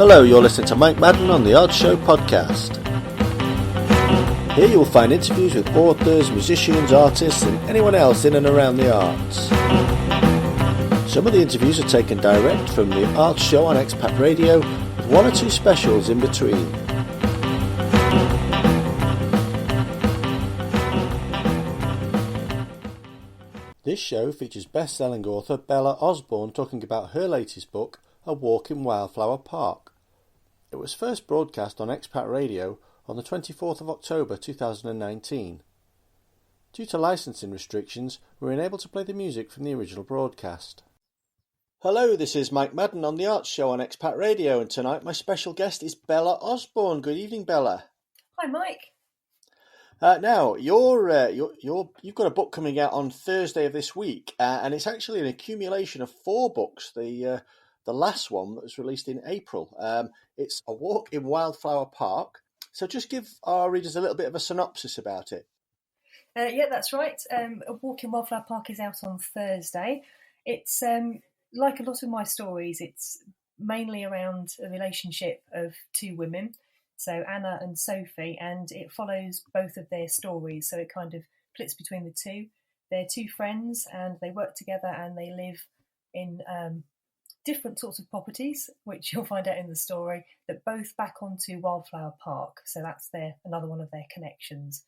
Hello, you're listening to Mike Madden on the Art Show podcast. Here you will find interviews with authors, musicians, artists and anyone else in and around the arts. Some of the interviews are taken direct from the Art Show on Expat Radio, with one or two specials in between. This show features best-selling author Bella Osborne talking about her latest book, A Walk in Wildflower Park. It was first broadcast on Expat Radio on the 24th of October 2019. Due to licensing restrictions, we were unable to play the music from the original broadcast. Hello, this is Mike Madden on the Arts Show on Expat Radio, and tonight my special guest is Bella Osborne. Good evening, Bella. Hi, Mike. Now, you've got a book coming out on Thursday of this week, and it's actually an accumulation of 4 books. The last one that was released in April. It's A Walk in Wildflower Park. So just give our readers a little bit of a synopsis about it. Yeah, that's right. A Walk in Wildflower Park is out on Thursday. It's like a lot of my stories, it's mainly around a relationship of 2 women, so Anna and Sophie, and it follows both of their stories, so it kind of splits between the two. They're 2 friends and they work together and they live in different sorts of properties, which you'll find out in the story, that both back onto Wildflower Park. So that's another one of their connections.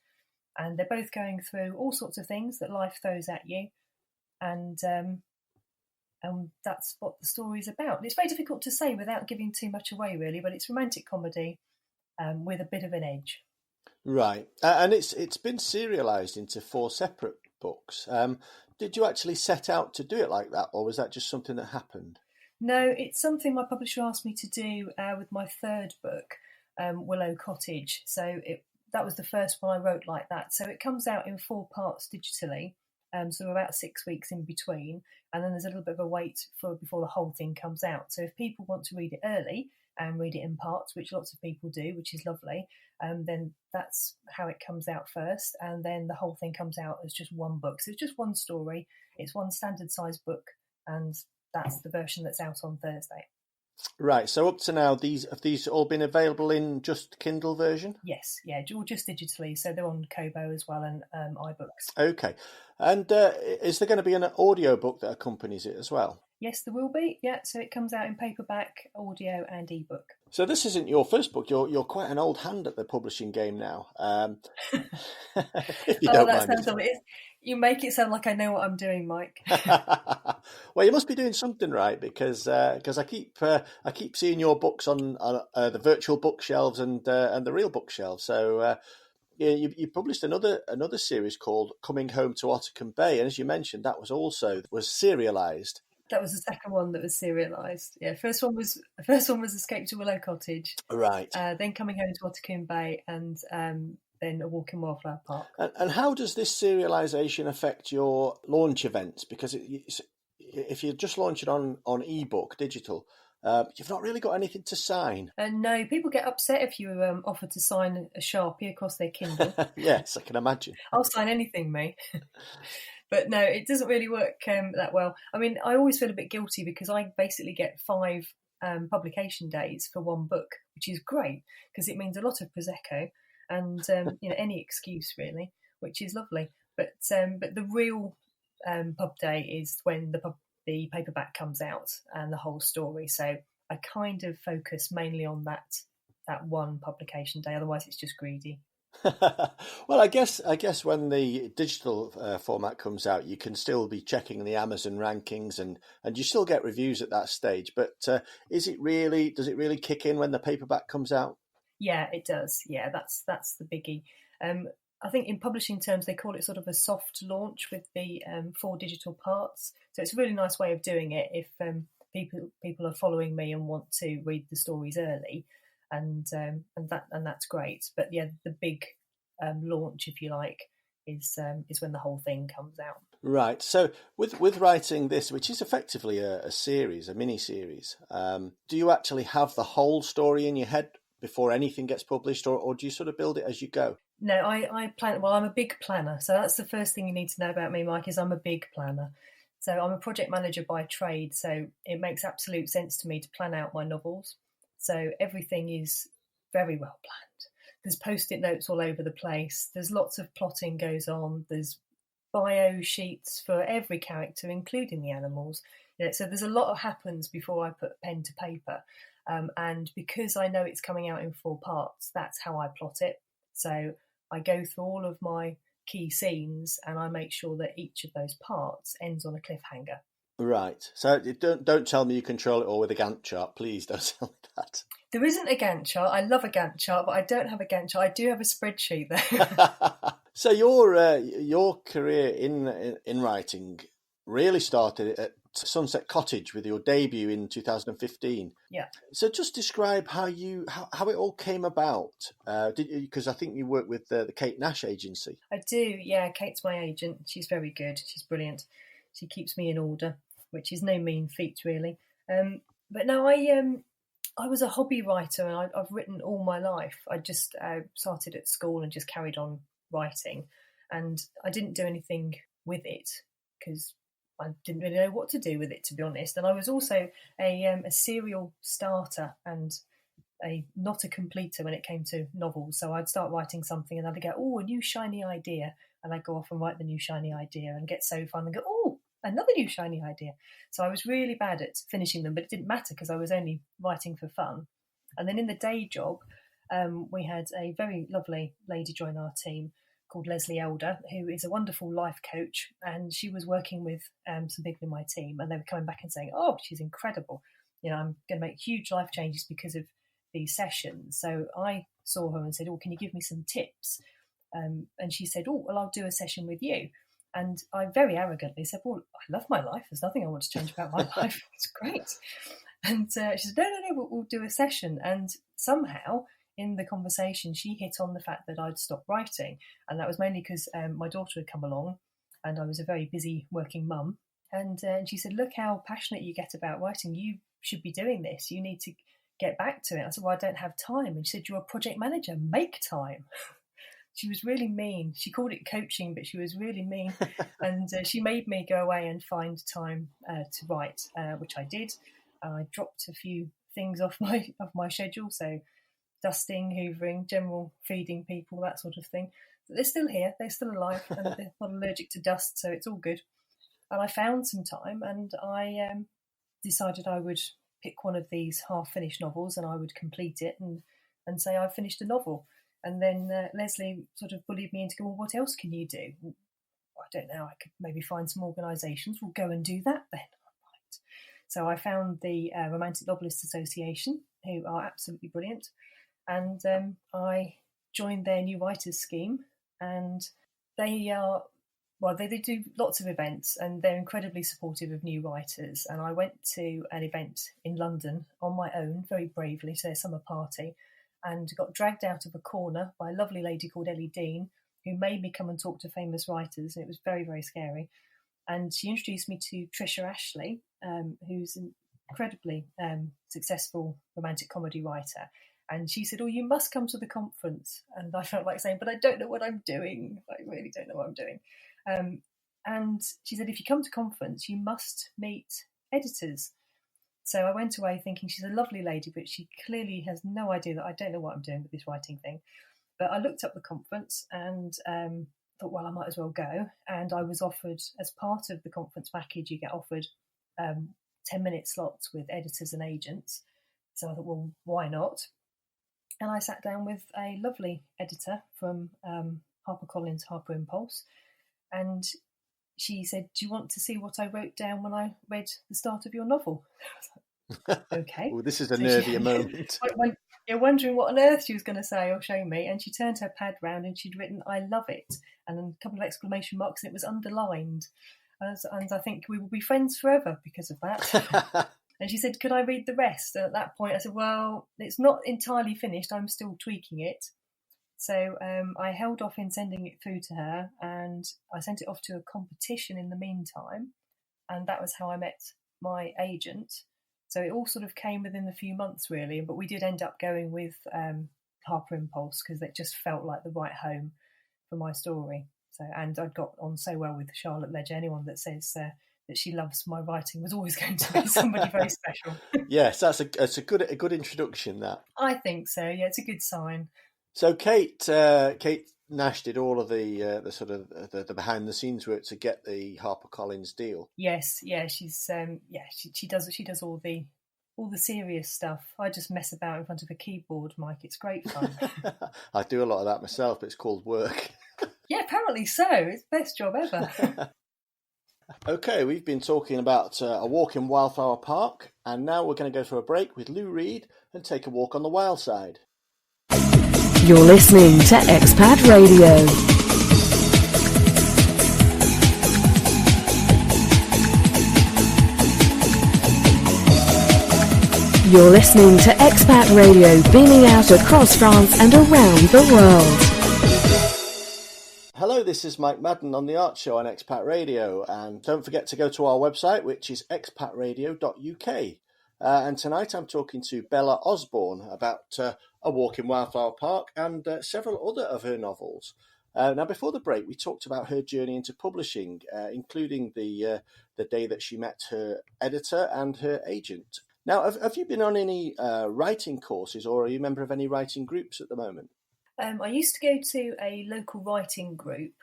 And they're both going through all sorts of things that life throws at you. And that's what the story's about. It's very difficult to say without giving too much away, really, but it's romantic comedy with a bit of an edge. Right. And it's been serialised into 4 separate books. Did you actually set out to do it like that, or was that just something that happened? No, it's something my publisher asked me to do with my 3rd book, Willow Cottage. So that was the first one I wrote like that. So it comes out in 4 parts digitally, so about 6 weeks in between, and then there's a little bit of a wait before the whole thing comes out. So if people want to read it early and read it in parts, which lots of people do, which is lovely, then that's how it comes out first, and then the whole thing comes out as just one book. So it's just one story, it's one standard size book, and that's the version that's out on Thursday. Right, so up to now, have these all been available in just Kindle version? Yes, yeah, all just digitally, so they're on Kobo as well and iBooks. Okay, and is there going to be an audio book that accompanies it as well? Yes, there will be, yeah, so it comes out in paperback, audio and ebook. So this isn't your first book, you're quite an old hand at the publishing game now. If you don't mind. Sounds lovely. You make it sound like I know what I'm doing, Mike. Well, you must be doing something right, because I keep seeing your books on the virtual bookshelves and the real bookshelves. So you published another series called Coming Home to Ottercombe Bay, and as you mentioned, that was serialised. That was the second one that was serialised. Yeah, first one was Escape to Willow Cottage. Right. Then Coming Home to Ottercombe Bay, and then A Walk in Wildflower Park. And how does this serialisation affect your launch events? Because if you just launch it on ebook, digital, you've not really got anything to sign. No, people get upset if you offer to sign a Sharpie across their Kindle. Yes, I can imagine. I'll sign anything, mate. But no, it doesn't really work that well. I mean, I always feel a bit guilty because I basically get 5 publication days for one book, which is great because it means a lot of Prosecco and any excuse really, which is lovely. But the real pub day is when the paperback comes out and the whole story. So I kind of focus mainly on that one publication day. Otherwise, it's just greedy. Well, I guess when the digital format comes out, you can still be checking the Amazon rankings and you still get reviews at that stage. But does it really kick in when the paperback comes out? Yeah, it does. Yeah, that's the biggie. I think in publishing terms, they call it sort of a soft launch with the 4 digital parts. So it's a really nice way of doing it if people are following me and want to read the stories early. And that's great. But yeah, the big launch, if you like, is when the whole thing comes out. Right. So with writing this, which is effectively a series, a mini series, do you actually have the whole story in your head before anything gets published, or do you sort of build it as you go? No, I plan. Well, I'm a big planner, so that's the first thing you need to know about me, Mike. Is I'm a big planner. So I'm a project manager by trade. So it makes absolute sense to me to plan out my novels. So everything is very well planned. There's post-it notes all over the place. There's lots of plotting goes on. There's bio sheets for every character, including the animals. So there's a lot that happens before I put pen to paper. And because I know it's coming out in 4 parts, that's how I plot it. So I go through all of my key scenes and I make sure that each of those parts ends on a cliffhanger. Right. So don't tell me you control it all with a Gantt chart. Please don't tell me that. There isn't a Gantt chart. I love a Gantt chart, but I don't have a Gantt chart. I do have a spreadsheet though. So your career in writing really started at Sunset Cottage with your debut in 2015. Yeah. So just describe how it all came about. Because I think you work with the Kate Nash agency. I do. Yeah, Kate's my agent. She's very good. She's brilliant. She keeps me in order, which is no mean feat really. But no, I was a hobby writer and I've written all my life. I just started at school and just carried on writing, and I didn't do anything with it because I didn't really know what to do with it, to be honest. And I was also a serial starter and not a completer when it came to novels. So I'd start writing something and I'd go, oh, a new shiny idea, and I'd go off and write the new shiny idea and get so far and go, oh, another new shiny idea. So I was really bad at finishing them, but it didn't matter because I was only writing for fun. And then in the day job, we had a very lovely lady join our team called Leslie Elder, who is a wonderful life coach, and she was working with some people in my team, and they were coming back and saying, oh, she's incredible. I'm going to make huge life changes because of these sessions. So I saw her and said, oh, can you give me some tips? And she said, oh, well, I'll do a session with you. And I very arrogantly said, well, I love my life. There's nothing I want to change about my life. It's great. And she said, no, we'll do a session. And somehow in the conversation, she hit on the fact that I'd stopped writing. And that was mainly because my daughter had come along and I was a very busy working mum. And she said, look how passionate you get about writing. You should be doing this. You need to get back to it. I said, well, I don't have time. And she said, you're a project manager. Make time. She was really mean. She called it coaching, but she was really mean. And she made me go away and find time to write, which I did. I dropped a few things off my schedule, so dusting, hoovering, general feeding people, that sort of thing. But they're still here. They're still alive, and they're not allergic to dust, so it's all good. And I found some time, and I decided I would pick one of these half-finished novels, and I would complete it and say I've finished a novel. And then Leslie sort of bullied me into going, well, what else can you do? Well, I don't know. I could maybe find some organisations. We'll go and do that then. Right. So I found the Romantic Novelists Association, who are absolutely brilliant. And I joined their New Writers Scheme. And they are, well, they do lots of events and they're incredibly supportive of new writers. And I went to an event in London on my own, very bravely, to their summer party, and got dragged out of a corner by a lovely lady called Ellie Dean, who made me come and talk to famous writers, and it was very, very scary. And she introduced me to Trisha Ashley, who's an incredibly successful romantic comedy writer. And she said, oh, you must come to the conference. And I felt like saying, but I don't know what I'm doing. I really don't know what I'm doing. And she said, if you come to conference, you must meet editors. So I went away thinking she's a lovely lady, but she clearly has no idea that I don't know what I'm doing with this writing thing. But I looked up the conference and thought, well, I might as well go. And I was offered, as part of the conference package, you get offered 10-minute slots with editors and agents. So I thought, well, why not? And I sat down with a lovely editor from HarperCollins, Harper Impulse. And she said, do you want to see what I wrote down when I read the start of your novel? Okay. Well, this is a nerdier moment. You're wondering what on earth she was going to say or show me. And she turned her pad round and she'd written, I love it. And a couple of exclamation marks, and it was underlined. And I think we will be friends forever because of that. And she said, could I read the rest? And at that point I said, well, it's not entirely finished. I'm still tweaking it. So I held off in sending it through to her, and I sent it off to a competition in the meantime. And that was how I met my agent. So it all sort of came within a few months, really. But we did end up going with Harper Impulse because it just felt like the right home for my story. So, and I'd got on so well with Charlotte Ledger. Anyone that says that she loves my writing was always going to be somebody very special. Yes, that's a good introduction. That I think so. Yeah, it's a good sign. So Kate Nash did all of the sort of the behind the scenes work to get the HarperCollins deal. Yes, yeah, she's she does all the serious stuff. I just mess about in front of a keyboard, Mike. It's great fun. I do a lot of that myself, but it's called work. Yeah, apparently so. It's the best job ever. Okay, we've been talking about a walk in Wildflower Park, and now we're going to go for a break with Lou Reed and take a walk on the wild side. You're listening to Expat Radio. You're listening to Expat Radio, beaming out across France and around the world. Hello, this is Mike Madden on The Art Show on Expat Radio, and don't forget to go to our website, which is expatradio.uk. And tonight I'm talking to Bella Osborne about A Walk in Wildflower Park and several other of her novels. Now, before the break, we talked about her journey into publishing, including the day that she met her editor and her agent. Now, have you been on any writing courses, or are you a member of any writing groups at the moment? I used to go to a local writing group,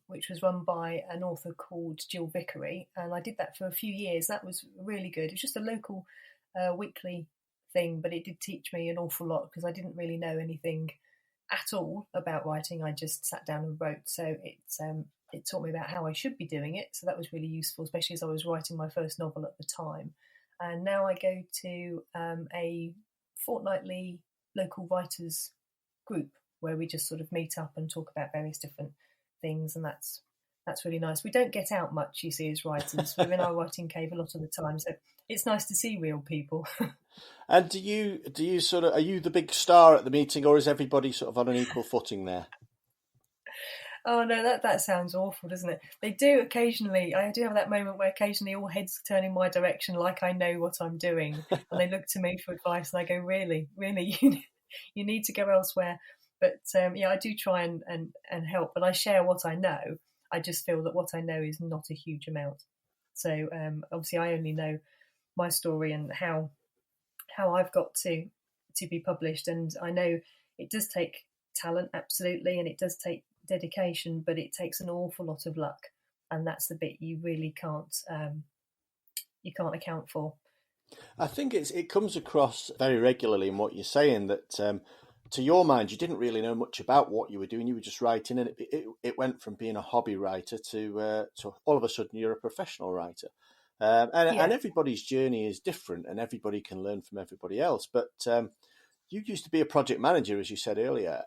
which was run by an author called Jill Vickery, and I did that for a few years. That was really good. It was just a local weekly thing, but it did teach me an awful lot because I didn't really know anything at all about writing. I just sat down and wrote, so it taught me about how I should be doing it. So that was really useful, especially as I was writing my first novel at the time. And now I go to a fortnightly local writers group where we just sort of meet up and talk about various different things, and that's really nice. We don't get out much, you see, as writers. We're in our writing cave a lot of the time, so it's nice to see real people. And do you sort of, are you the big star at the meeting, or is everybody sort of on an equal footing there? Oh no, that sounds awful, doesn't it? They do occasionally. I do have that moment where occasionally all heads turn in my direction, like I know what I'm doing, and they look to me for advice, and I go, really, you need to go elsewhere. But I do try and help, and I share what I know. I just feel that what I know is not a huge amount. So obviously I only know my story and how I've got to be published. And I know it does take talent, absolutely, and it does take dedication, but it takes an awful lot of luck. And that's the bit you really can't account for. I think it comes across very regularly in what you're saying that to your mind, you didn't really know much about what you were doing. You were just writing, and it went from being a hobby writer to all of a sudden you're a professional writer. And everybody's journey is different, and everybody can learn from everybody else. But you used to be a project manager, as you said earlier,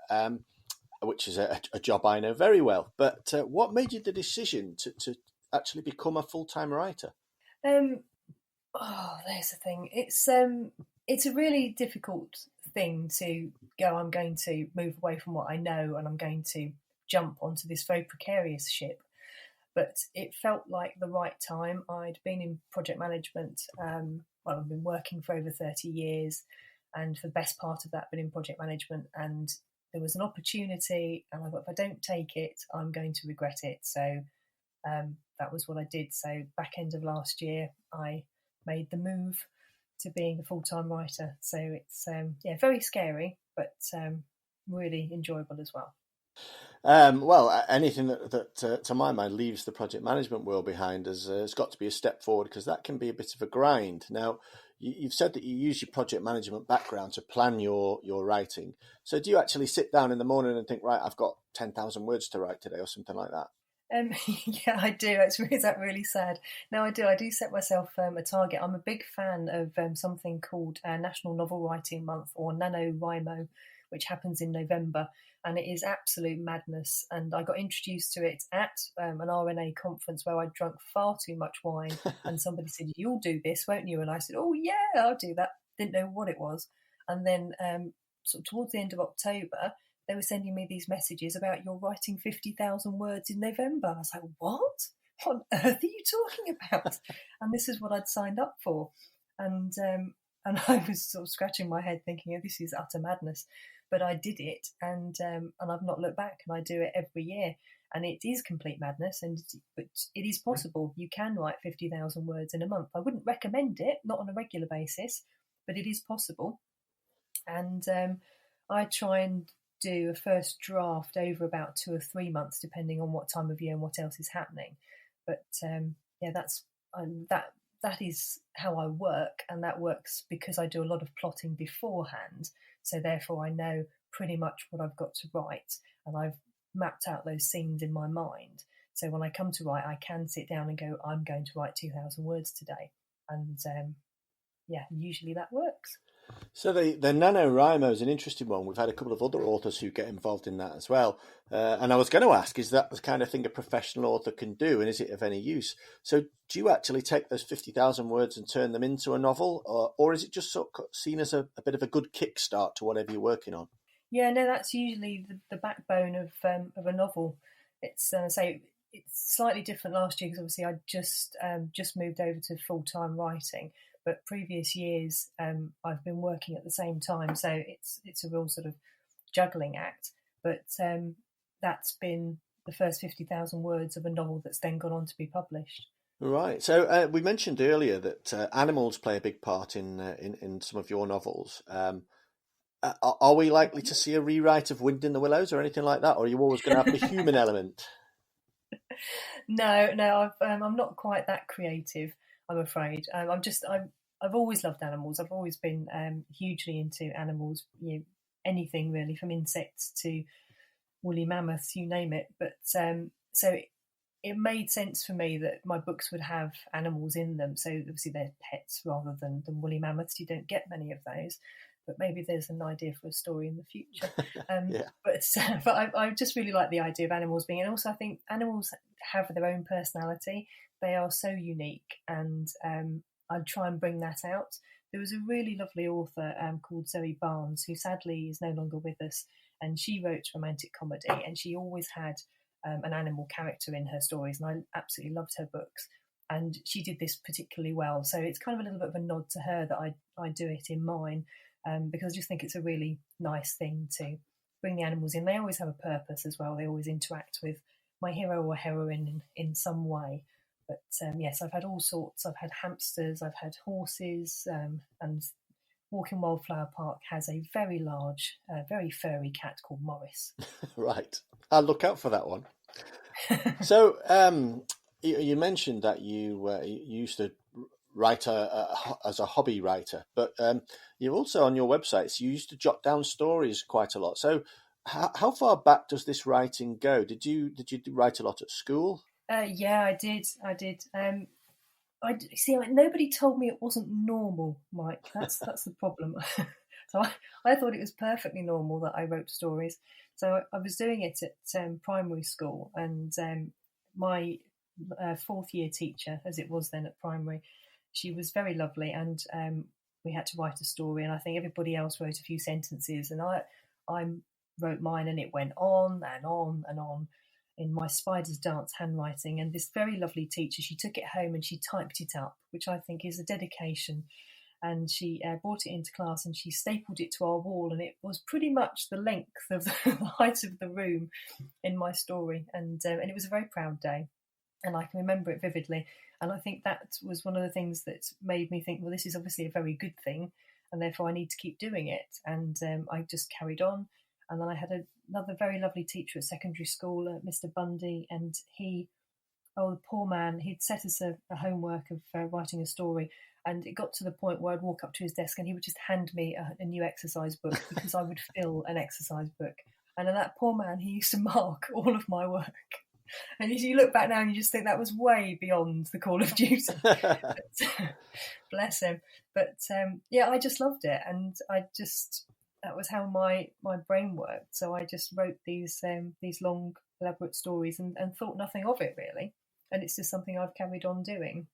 which is a job I know very well. But what made you the decision to actually become a full-time writer? There's the thing. It's a really difficult thing to go, I'm going to move away from what I know and I'm going to jump onto this very precarious ship. But it felt like the right time. I'd been in project management. I've been working for over 30 years, and for the best part of that, been in project management. And there was an opportunity, and I thought, if I don't take it, I'm going to regret it. So that was what I did. So back end of last year, I made the move to being a full-time writer. So it's very scary, but really enjoyable as well. Anything that to my mind leaves the project management world behind has got to be a step forward, because that can be a bit of a grind. Now, you've said that you use your project management background to plan your writing. So do you actually sit down in the morning and think, right, I've got 10,000 words to write today or something like that? Yeah, I do. Is that really sad? No, I do. I do set myself a target. I'm a big fan of something called National Novel Writing Month, or NaNoWriMo, which happens in November. And it is absolute madness. And I got introduced to it at an RNA conference where I drunk far too much wine. And somebody said, "You'll do this, won't you?" And I said, "Oh, yeah, I'll do that." Didn't know what it was. And then sort of towards the end of October, they were sending me these messages about, "You're writing 50,000 words in November." I was like, what on earth are you talking about? And this is what I'd signed up for. And I was sort of scratching my head thinking, oh, this is utter madness. But I did it, and I've not looked back, and I do it every year. and it is complete madness. But it is possible. You can write 50,000 words in a month. I wouldn't recommend it, not on a regular basis, but it is possible. And I try and do a first draft over about 2 or 3 months, depending on what time of year and what else is happening. But that is how I work, and that works because I do a lot of plotting beforehand. So therefore, I know pretty much what I've got to write, and I've mapped out those scenes in my mind. So when I come to write, I can sit down and go, I'm going to write 2,000 words today, and usually that works. So the NaNoWriMo is an interesting one. We've had a couple of other authors who get involved in that as well. And I was going to ask, is that the kind of thing a professional author can do, and is it of any use? So do you actually take those 50,000 words and turn them into a novel, or is it just sort of seen as a bit of a good kickstart to whatever you're working on? Yeah, no, that's usually the backbone of a novel. It's it's slightly different last year because obviously I just moved over to full-time writing. But previous years, I've been working at the same time, so it's a real sort of juggling act. But that's been the first 50,000 words of a novel that's then gone on to be published. Right. So we mentioned earlier that animals play a big part in some of your novels. Are we likely to see a rewrite of Wind in the Willows or anything like that, or are you always going to have the human element? No, I'm not quite that creative, I'm afraid. I've always loved animals. I've always been hugely into animals. Anything really, from insects to woolly mammoths, you name it. But so it made sense for me that my books would have animals in them. So obviously they're pets rather than woolly mammoths. You don't get many of those. But maybe there's an idea for a story in the future. Yeah. But I just really like the idea of animals being, and also I think animals have their own personality. They are so unique, and I try and bring that out. There was a really lovely author called Zoe Barnes, who sadly is no longer with us, and she wrote romantic comedy, and she always had an animal character in her stories, and I absolutely loved her books. And she did this particularly well, so it's kind of a little bit of a nod to her that I do it in mine. Because I just think it's a really nice thing to bring the animals in. They always have a purpose as well. They always interact with my hero or heroine in some way. But yes, I've had all sorts. I've had hamsters, I've had horses, and Walking Wildflower Park has a very large, very furry cat called Morris. Right. I'll look out for that one. So you mentioned that you used to write as a hobby writer, but you also on your websites you used to jot down stories quite a lot. So how far back does this writing go? Did you write a lot at school? Yeah, I did. I see. Nobody told me it wasn't normal, Mike. That's the problem. So I thought it was perfectly normal that I wrote stories. So I was doing it at primary school, and my fourth year teacher, as it was then at primary, she was very lovely, and we had to write a story, and I think everybody else wrote a few sentences, and I wrote mine, and it went on and on and on in my Spider's Dance handwriting. And this very lovely teacher, she took it home and she typed it up, which I think is a dedication. And she brought it into class and she stapled it to our wall, and it was pretty much the length of the height of the room in my story. And it was a very proud day, and I can remember it vividly. And I think that was one of the things that made me think, well, this is obviously a very good thing, and therefore I need to keep doing it. And I just carried on. And then I had another very lovely teacher at secondary school, Mr. Bundy, and the poor man, he'd set us a homework of writing a story. And it got to the point where I'd walk up to his desk and he would just hand me a new exercise book because I would fill an exercise book. And then that poor man, he used to mark all of my work. And as you look back now, and you just think that was way beyond the call of duty. But, bless him. But I just loved it, and that was how my brain worked. So I just wrote these long, elaborate stories and thought nothing of it really. And it's just something I've carried on doing.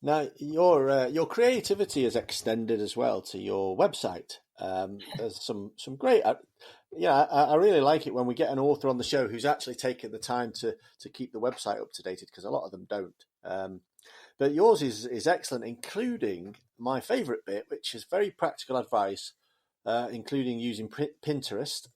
Now your creativity is extended as well to your website. There's some great. I really like it when we get an author on the show who's actually taken the time to keep the website up to date, because a lot of them don't. But yours is excellent, including my favourite bit, which is very practical advice, including using Pinterest.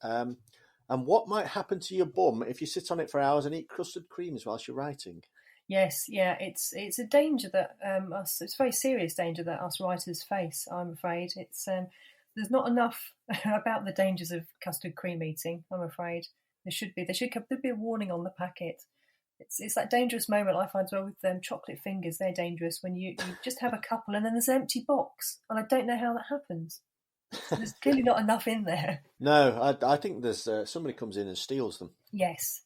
And what might happen to your bum if you sit on it for hours and eat custard creams whilst you're writing? Yes, yeah, it's a danger that it's a very serious danger that us writers face. I'm afraid it's there's not enough about the dangers of custard cream eating. I'm afraid there should be a warning on the packet. It's that dangerous moment I find as well with chocolate fingers. They're dangerous when you just have a couple and then there's an empty box, and I don't know how that happens. There's clearly not enough in there. No, I think there's somebody comes in and steals them. Yes,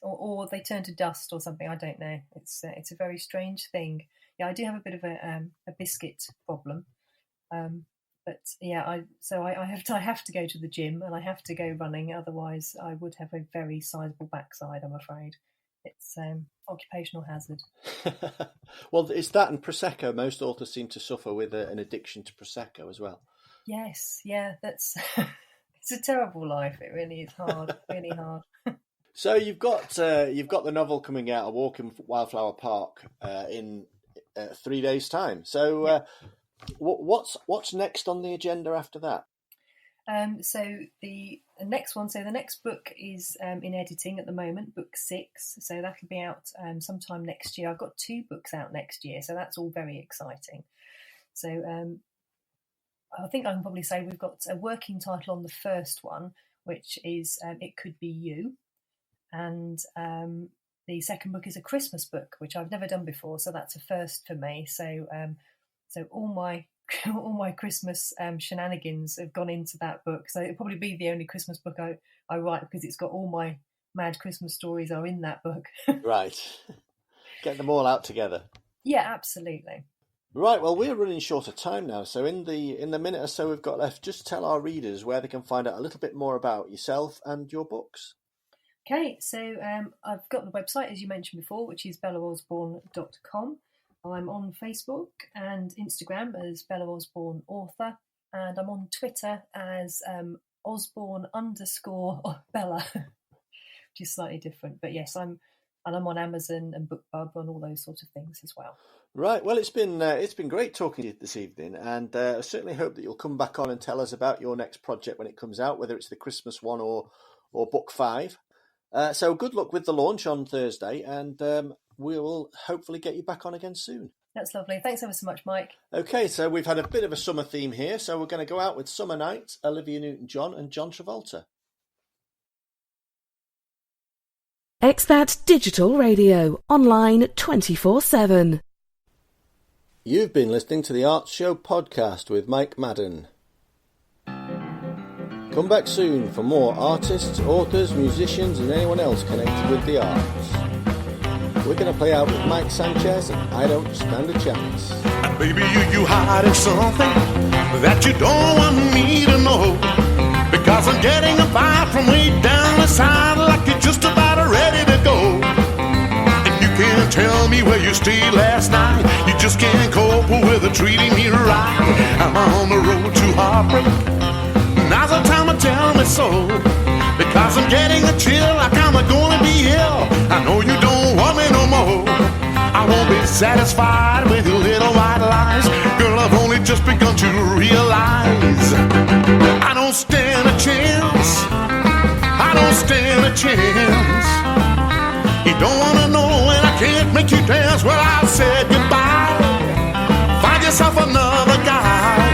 or they turn to dust or something. I don't know. It's a very strange thing. Yeah, I do have a bit of a biscuit problem, but yeah, I have to go to the gym and I have to go running. Otherwise, I would have a very sizable backside, I'm afraid. It's occupational hazard. Well, it's that and Prosecco. Most authors seem to suffer with an addiction to Prosecco as well. Yes, yeah, that's it's a terrible life. It really is hard, really hard. So you've got the novel coming out, A Walk in Wildflower Park, in 3 days' time. So what's next on the agenda after that? So the next book is in editing at the moment, book 6. So that'll be out sometime next year. I've got 2 books out next year, so that's all very exciting. So I think I can probably say we've got a working title on the first one, which is It Could Be You. And the second book is a Christmas book, which I've never done before, so that's a first for me. So all my Christmas shenanigans have gone into that book. So it'll probably be the only Christmas book I write, because it's got all my mad Christmas stories are in that book. Right. Get them all out together. Yeah, absolutely. Right, well, we're running short of time now, so in the minute or so we've got left, just tell our readers where they can find out a little bit more about yourself and your books. Okay, so I've got the website, as you mentioned before, which is bellaosborne.com. I'm on Facebook and Instagram as Bella Osborne Author, and I'm on Twitter as Osborne_Bella, which is slightly different. But yes, I'm on Amazon and BookBub and all those sorts of things as well. Right, well, it's been great talking to you this evening, and I certainly hope that you'll come back on and tell us about your next project when it comes out, whether it's the Christmas one or book 5. So good luck with the launch on Thursday, and we will hopefully get you back on again soon. That's lovely. Thanks ever so much, Mike. Okay, so we've had a bit of a summer theme here, so we're going to go out with Summer Night, Olivia Newton-John and John Travolta. Expat Digital Radio, online 24/7. You've been listening to the Arts Show podcast with Mike Madden. Come back soon for more artists, authors, musicians and anyone else connected with the arts. We're going to play out with Mike Sanchez and I Don't Stand a Chance. And baby, you hiding something that you don't want me to know, because I'm getting a vibe from way down the side, like you're just about ready to go. And you can't tell me where you stayed last night, you just can't cope with treating me right. I'm on the road to heartbreak, now's the time to tell me so, because I'm getting a chill like I'm gonna be ill. I know you don't want me no more. I won't be satisfied with your little white lies. Girl, I've only just begun to realize I don't stand a chance. I don't stand a chance. You don't wanna know when I can't make you dance. Well, I said goodbye. Find yourself another guy.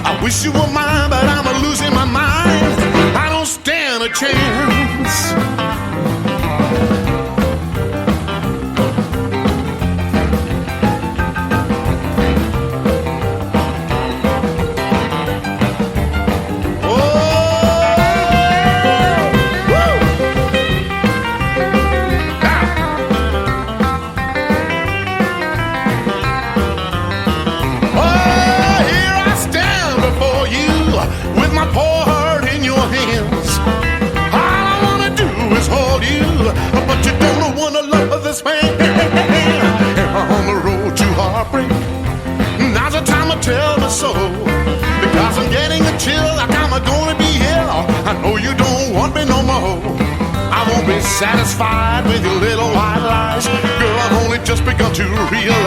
I wish you were mine, but I'm losing my mind. I don't stand a chance. Tell me so, because I'm getting a chill like I'm gonna be ill. I know you don't want me no more. I won't be satisfied with your little white lies. Girl, I've only just begun to realize